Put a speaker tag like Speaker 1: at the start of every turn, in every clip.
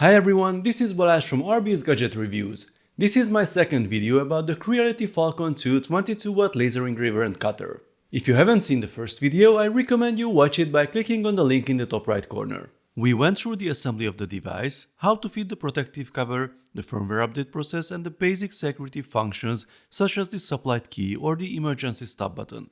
Speaker 1: Hi everyone, this is Balázs from RB's Gadget Reviews. This is my second video about the Creality Falcon 2 22W laser engraver and cutter. If you haven't seen the first video, I recommend you watch it by clicking on the link in the top right corner. We went through the assembly of the device, how to fit the protective cover, the firmware update process and the basic security functions such as the sublight key or the emergency stop button.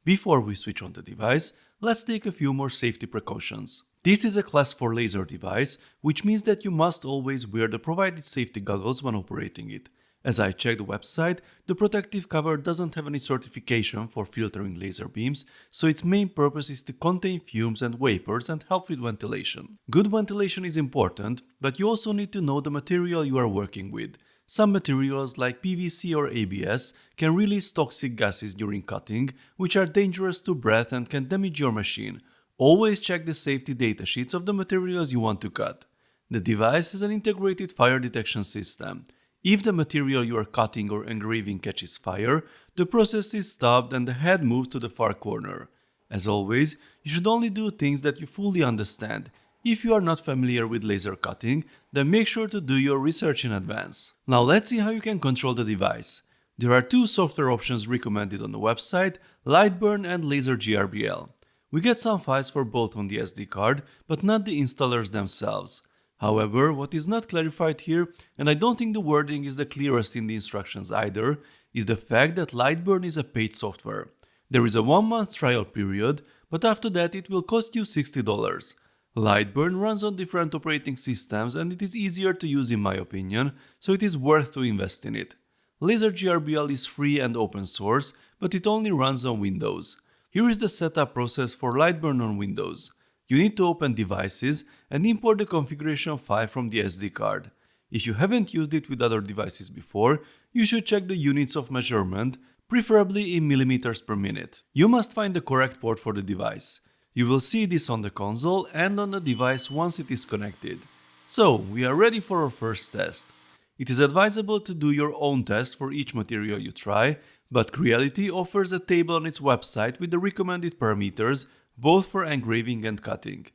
Speaker 1: Before we switch on the device, let's take a few more safety precautions. This is a Class 4 laser device, which means that you must always wear the provided safety goggles when operating it. As I checked the website, the protective cover doesn't have any certification for filtering laser beams, so its main purpose is to contain fumes and vapors and help with ventilation. Good ventilation is important, but you also need to know the material you are working with. Some materials like PVC or ABS can release toxic gases during cutting, which are dangerous to breath and can damage your machine. Always check the safety datasheets of the materials you want to cut. The device has an integrated fire detection system. If the material you are cutting or engraving catches fire, the process is stopped and the head moves to the far corner. As always, you should only do things that you fully understand. If you are not familiar with laser cutting, then make sure to do your research in advance. Now let's see how you can control the device. There are two software options recommended on the website, Lightburn and Laser GRBL. We get some files for both on the SD card, but not the installers themselves. However, what is not clarified here, and I don't think the wording is the clearest in the instructions either, is the fact that Lightburn is a paid software. There is a 1-month trial period, but after that it will cost you $60. Lightburn runs on different operating systems and it is easier to use in my opinion, so it is worth to invest in it. Laser GRBL is free and open source, but it only runs on Windows. Here is the setup process for Lightburn on Windows. You need to open Devices and import the configuration file from the SD card. If you haven't used it with other devices before, you should check the units of measurement, preferably in millimeters per minute. You must find the correct port for the device. You will see this on the console and on the device once it is connected. So, we are ready for our first test. It is advisable to do your own test for each material you try, but Creality offers a table on its website with the recommended parameters, both for engraving and cutting.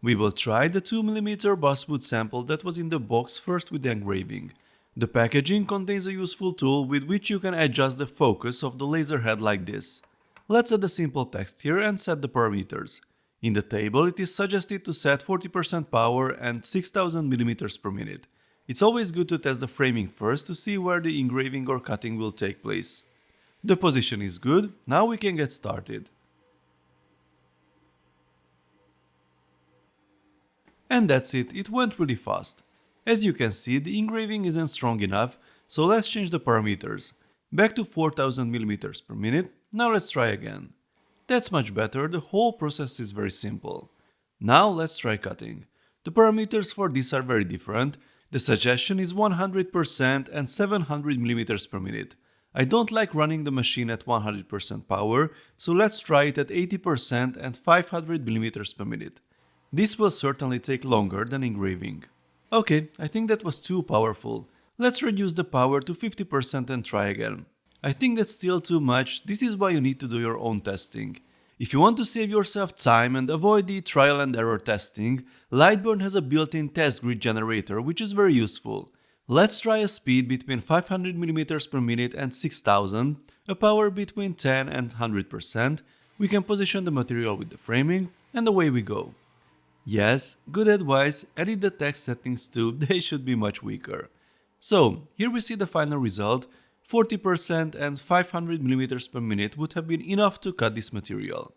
Speaker 1: We will try the 2mm basswood sample that was in the box first with the engraving. The packaging contains a useful tool with which you can adjust the focus of the laser head like this. Let's add a simple text here and set the parameters. In the table, it is suggested to set 40% power and 6000 mm per minute. It's always good to test the framing first to see where the engraving or cutting will take place. The position is good, now we can get started. And that's it, it went really fast. As you can see, the engraving isn't strong enough, so let's change the parameters. Back to 4000 mm per minute, now let's try again. That's much better, the whole process is very simple. Now let's try cutting. The parameters for this are very different. The suggestion is 100% and 700 mm per minute. I don't like running the machine at 100% power, so let's try it at 80% and 500 mm per minute. This will certainly take longer than engraving. Okay, I think that was too powerful. Let's reduce the power to 50% and try again. I think that's still too much, this is why you need to do your own testing. If you want to save yourself time and avoid the trial and error testing, Lightburn has a built-in test grid generator which is very useful. Let's try a speed between 500 mm per minute and 6000, a power between 10 and 100%, we can position the material with the framing, and away we go. Yes, good advice, edit the text settings too, they should be much weaker. So, here we see the final result, 40% and 500 mm per minute would have been enough to cut this material.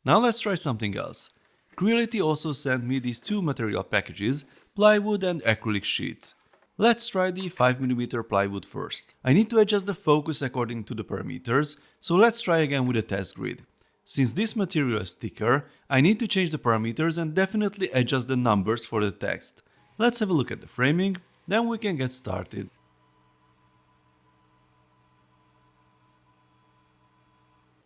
Speaker 1: Now let's try something else. Creality also sent me these two material packages, plywood and acrylic sheets. Let's try the 5mm plywood first. I need to adjust the focus according to the parameters, so let's try again with a test grid. Since this material is thicker, I need to change the parameters and definitely adjust the numbers for the text. Let's have a look at the framing, then we can get started.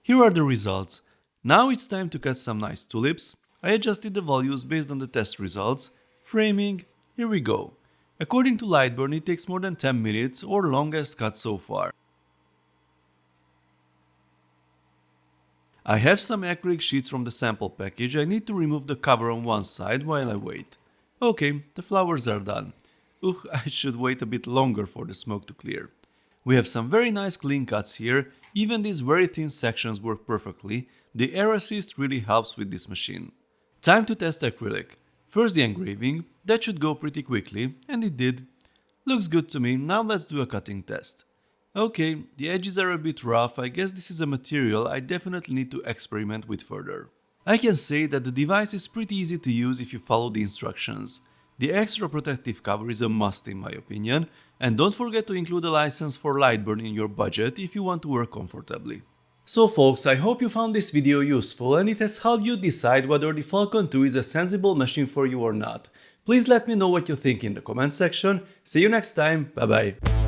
Speaker 1: Here are the results. Now it's time to cut some nice tulips. I adjusted the values based on the test results. Framing, here we go. According to Lightburn, it takes more than 10 minutes or longest cut so far. I have some acrylic sheets from the sample package. I need to remove the cover on one side while I wait. Okay, the flowers are done. Ugh, I should wait a bit longer for the smoke to clear. We have some very nice clean cuts here, even these very thin sections work perfectly. The air assist really helps with this machine. Time to test acrylic. First the engraving, that should go pretty quickly, and it did. Looks good to me, now let's do a cutting test. Okay, the edges are a bit rough, I guess this is a material I definitely need to experiment with further. I can say that the device is pretty easy to use if you follow the instructions. The extra protective cover is a must in my opinion, and don't forget to include a license for Lightburn in your budget if you want to work comfortably. So folks, I hope you found this video useful and it has helped you decide whether the Falcon 2 is a sensible machine for you or not. Please let me know what you think in the comment section. See you next time, bye bye.